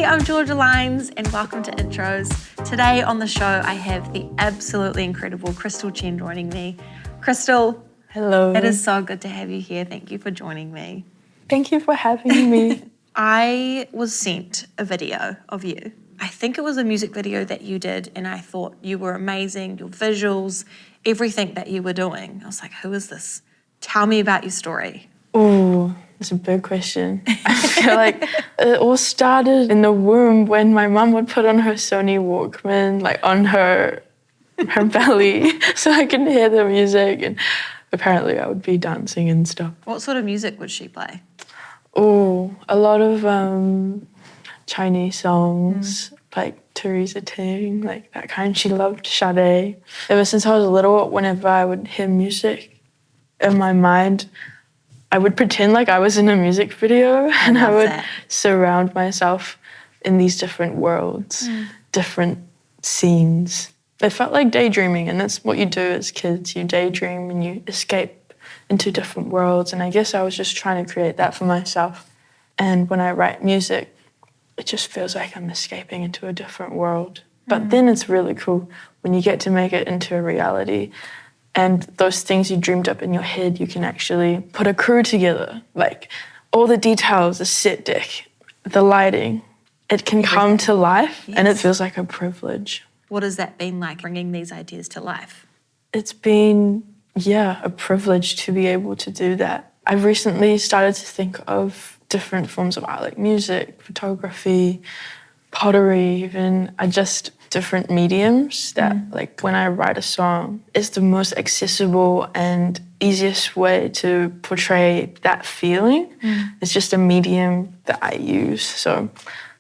Hey, I'm Georgia Lines and welcome to Intros. Today on the show, I have the absolutely incredible Crystal Chen joining me. Crystal. Hello. It is so good to have you here. Thank you for joining me. Thank you for having me. I was sent a video of you. I think it was a music video that you did and I thought you were amazing, your visuals, everything that you were doing. I was like, who is this? Tell me about your story. Oh, that's a big question. I feel like it all started in the womb when my mum would put on her Sony Walkman, like on her belly, so I can hear the music, and apparently I would be dancing and stuff. What sort of music would she play? Oh, a lot of Chinese songs, like Teresa Ting, like that kind. She loved Sade. Ever since I was little, whenever I would hear music in my mind, I would pretend like I was in a music video and I would surround myself in these different worlds, different scenes. It felt like daydreaming, and that's what you do as kids. You daydream and you escape into different worlds, and I guess I was just trying to create that for myself. And when I write music, it just feels like I'm escaping into a different world. But then it's really cool when you get to make it into a reality. And those things you dreamed up in your head, you can actually put a crew together. Like all the details, the set deck, the lighting, it can come to life, and it feels like a privilege. What has that been like, bringing these ideas to life? It's been, a privilege to be able to do that. I've recently started to think of different forms of art, like music, photography, pottery even, different mediums that, like, when I write a song, it's the most accessible and easiest way to portray that feeling. It's just a medium that I use. So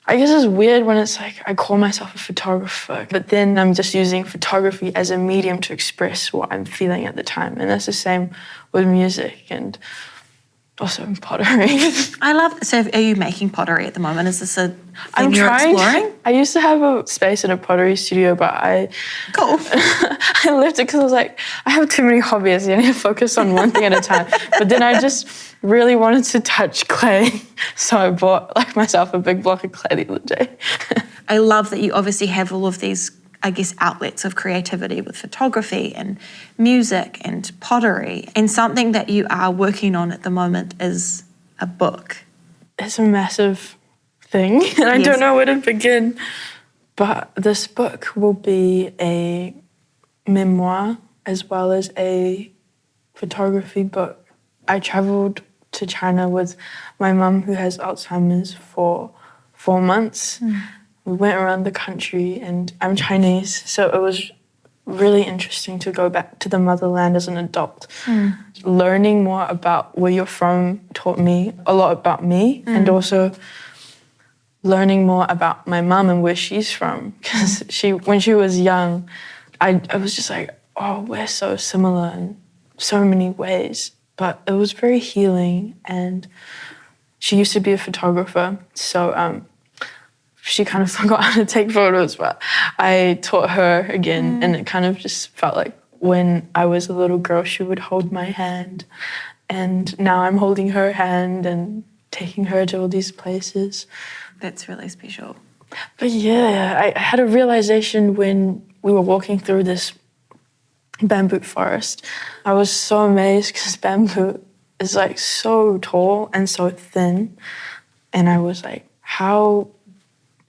I guess it's weird when it's like I call myself a photographer, but then I'm just using photography as a medium to express what I'm feeling at the time. And that's the same with music and also pottery. I love. So, are you making pottery at the moment? Is this a thing I'm you're trying. exploring? I used to have a space in a pottery studio, but I left it because I was like, I have too many hobbies. I need to focus on one thing at a time. But then I just really wanted to touch clay, so I bought myself a big block of clay the other day. I love that you obviously have all of these, I guess, outlets of creativity with photography and music and pottery. And something that you are working on at the moment is a book. It's a massive thing, and I don't know where to begin. But this book will be a memoir as well as a photography book. I travelled to China with my mum, who has Alzheimer's, for 4 months. We went around the country, and I'm Chinese, so it was really interesting to go back to the motherland as an adult. Learning more about where you're from taught me a lot about me, and also learning more about my mum and where she's from. Because when she was young, I was just like, oh, we're so similar in so many ways. But it was very healing, and she used to be a photographer, so she kind of forgot how to take photos, but I taught her again, and it kind of just felt like when I was a little girl, she would hold my hand, and now I'm holding her hand and taking her to all these places. That's really special. But I had a realization when we were walking through this bamboo forest. I was so amazed because bamboo is like so tall and so thin, and I was like, how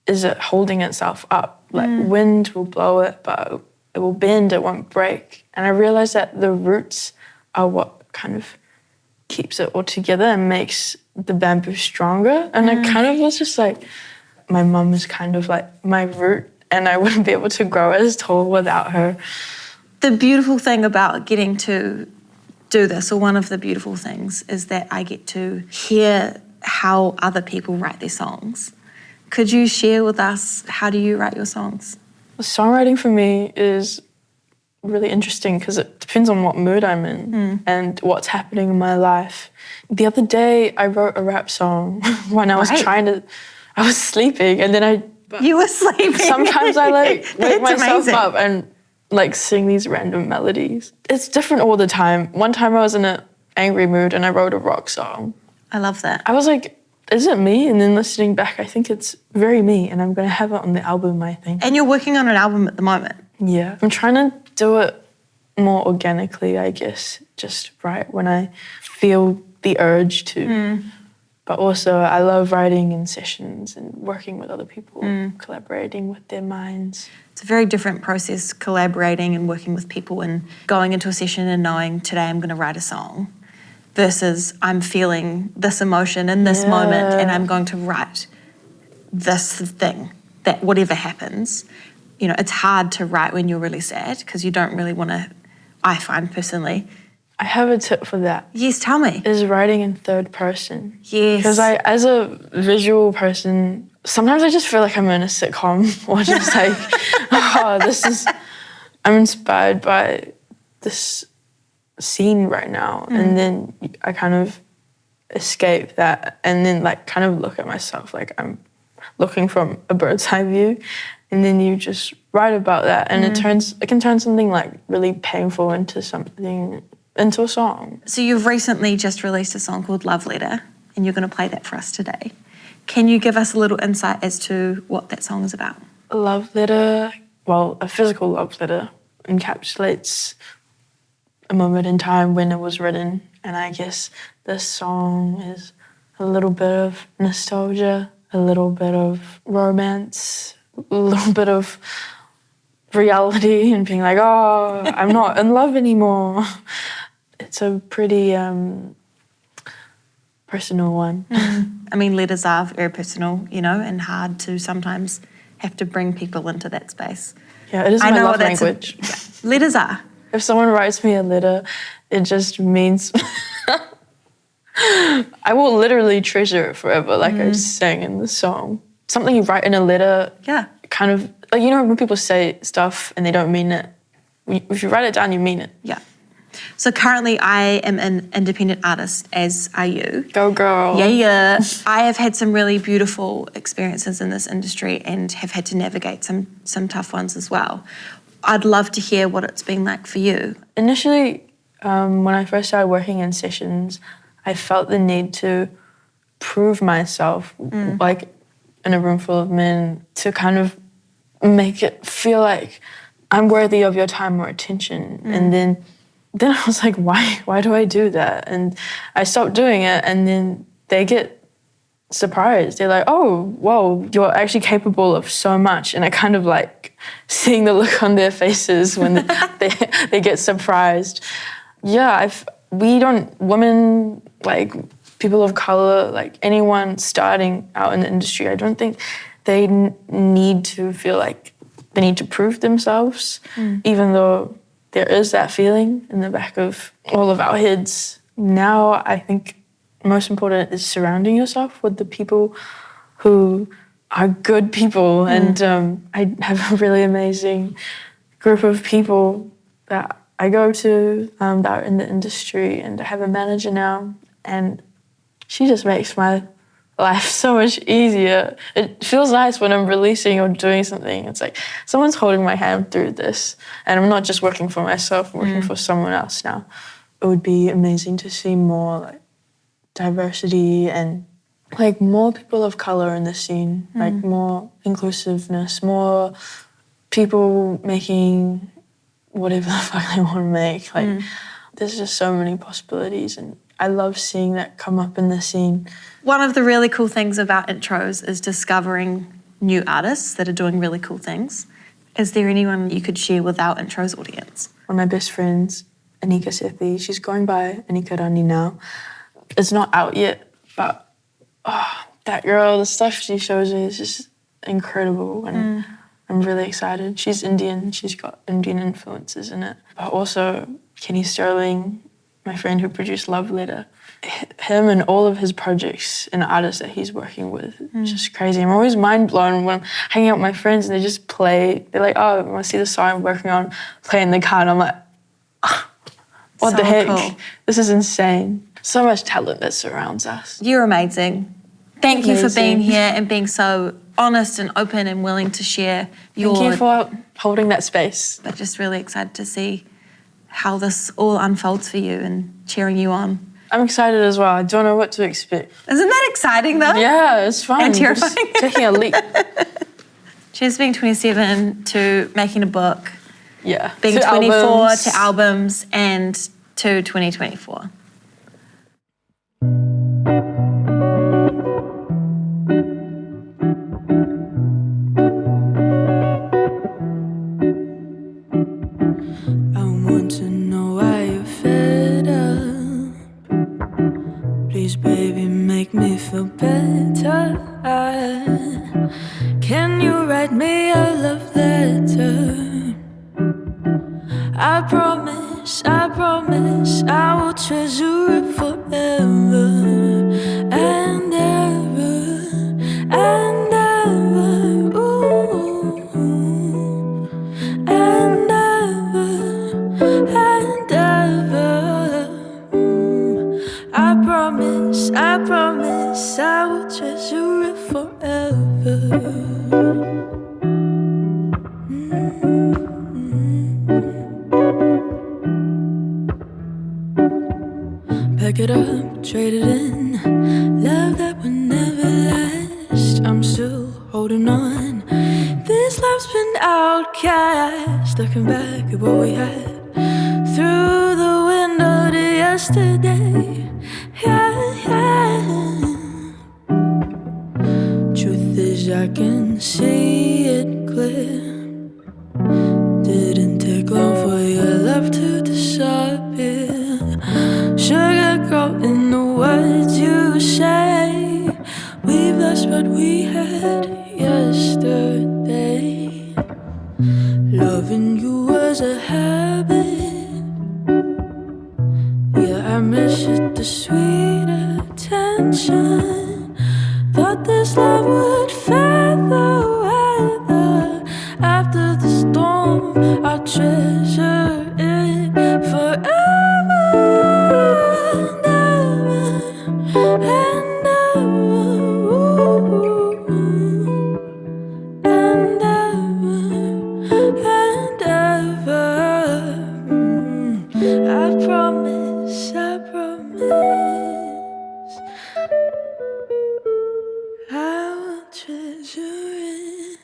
is it holding itself up? Like wind will blow it, but it will bend, it won't break. And I realized that the roots are what kind of keeps it all together and makes the bamboo stronger. And I kind of was just like, my mum is kind of like my root, and I wouldn't be able to grow as tall without her. The beautiful thing about getting to do this, or one of the beautiful things, is that I get to hear how other people write their songs. Could you share with us, how do you write your songs? Songwriting for me is really interesting because it depends on what mood I'm in and what's happening in my life. The other day, I wrote a rap song when I was I was sleeping, and then You were sleeping? Sometimes I wake myself up and sing these random melodies. It's different all the time. One time I was in an angry mood and I wrote a rock song. I love that. I was like is it me? And then listening back, I think it's very me, and I'm going to have it on the album, I think. And you're working on an album at the moment. Yeah. I'm trying to do it more organically, I guess, just right when I feel the urge to. But also I love writing in sessions and working with other people, collaborating with their minds. It's a very different process, collaborating and working with people and going into a session and knowing today I'm going to write a song versus I'm feeling this emotion in this moment and I'm going to write this thing, that whatever happens. You know, it's hard to write when you're really sad because you don't really want to, I find personally. I have a tip for that. Yes, tell me. Is writing in third person. Yes. Because as a visual person, sometimes I just feel like I'm in a sitcom or just like, I'm inspired by this scene right now. And then I kind of escape that and then like kind of look at myself like I'm looking from a bird's eye view. And then you just write about that and it can turn something like really painful into a song. So you've recently just released a song called Love Letter and you're going to play that for us today. Can you give us a little insight as to what that song is about? A love letter, well, a physical love letter encapsulates a moment in time when it was written. And I guess this song is a little bit of nostalgia, a little bit of romance, a little bit of reality and being like, oh, I'm not in love anymore. It's a pretty personal one. I mean, letters are very personal, you know, and hard to sometimes have to bring people into that space. Yeah, it is my love language. Letters are. If someone writes me a letter, it just means I will literally treasure it forever, like I sang in the song. Something you write in a letter, kind of, like, you know when people say stuff and they don't mean it? If you write it down, you mean it. Yeah. So currently I am an independent artist, as are you. Go girl. Yeah. I have had some really beautiful experiences in this industry and have had to navigate some tough ones as well. I'd love to hear what it's been like for you. Initially, when I first started working in sessions, I felt the need to prove myself, like in a room full of men, to kind of make it feel like I'm worthy of your time or attention. And then I was like, why do I do that? And I stopped doing it, and then they get surprised. They're like, oh, whoa, you're actually capable of so much. And I kind of like seeing the look on their faces when they get surprised. Yeah, women, like people of color, like anyone starting out in the industry, I don't think they need to feel like they need to prove themselves, even though there is that feeling in the back of all of our heads. Now, I think most important is surrounding yourself with the people who are good people. And I have a really amazing group of people that I go to that are in the industry, and I have a manager now, and she just makes my life so much easier. It feels nice when I'm releasing or doing something. It's like someone's holding my hand through this, and I'm not just working for myself, I'm working for someone else now. It would be amazing to see more like diversity and like more people of color in the scene, like more inclusiveness, more people making whatever the fuck they want to make. Like there's just so many possibilities, and I love seeing that come up in the scene. One of the really cool things about intros is discovering new artists that are doing really cool things. Is there anyone you could share with our intros audience? One of my best friends, Anika Sethi, she's going by Anika Rani now. It's not out yet, but that girl, the stuff she shows me is just incredible, and I'm really excited. She's Indian, she's got Indian influences in it. But also Kenny Sterling, my friend who produced Love Letter, him and all of his projects and artists that he's working with, it's just crazy. I'm always mind blown when I'm hanging out with my friends and they just play. They're like, oh, I want to see the song I'm working on, play in the car, and I'm like, what So the heck? cool. This is insane. So much talent that surrounds us. You're amazing. Thank you for being here and being so honest and open and willing to share your... Thank you for holding that space. But just really excited to see how this all unfolds for you and cheering you on. I'm excited as well. I don't know what to expect. Isn't that exciting though? Yeah, it's fun. And Just terrifying. taking a leap. She's being 27 to making a book, Yeah. being To 24 albums. to albums, and to 2024. I want to know why you're fed up. Please, baby, make me feel better. Can you write me a love letter? I promise I will treasure it forever and ever and ever. Ooh. And ever and ever. I promise I will treasure it forever. Pack it up, trade it in. Love that will never last. I'm still holding on. This life's been outcast. Looking back at what we had through the window to yesterday. Yeah, yeah. Truth is, I can see it clear. Didn't take long for your love to disappear. Sugarcoat in the words you say. We've lost what we had yesterday. Loving you was a habit. Yeah, I miss it, the sweet attention. Thought this love would fade the weather. After the storm, I'll treasure it forever and ever and ever. Ooh. And ever. I promise I will treasure it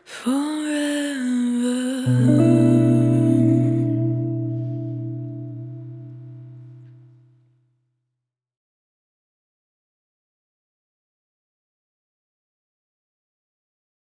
forever.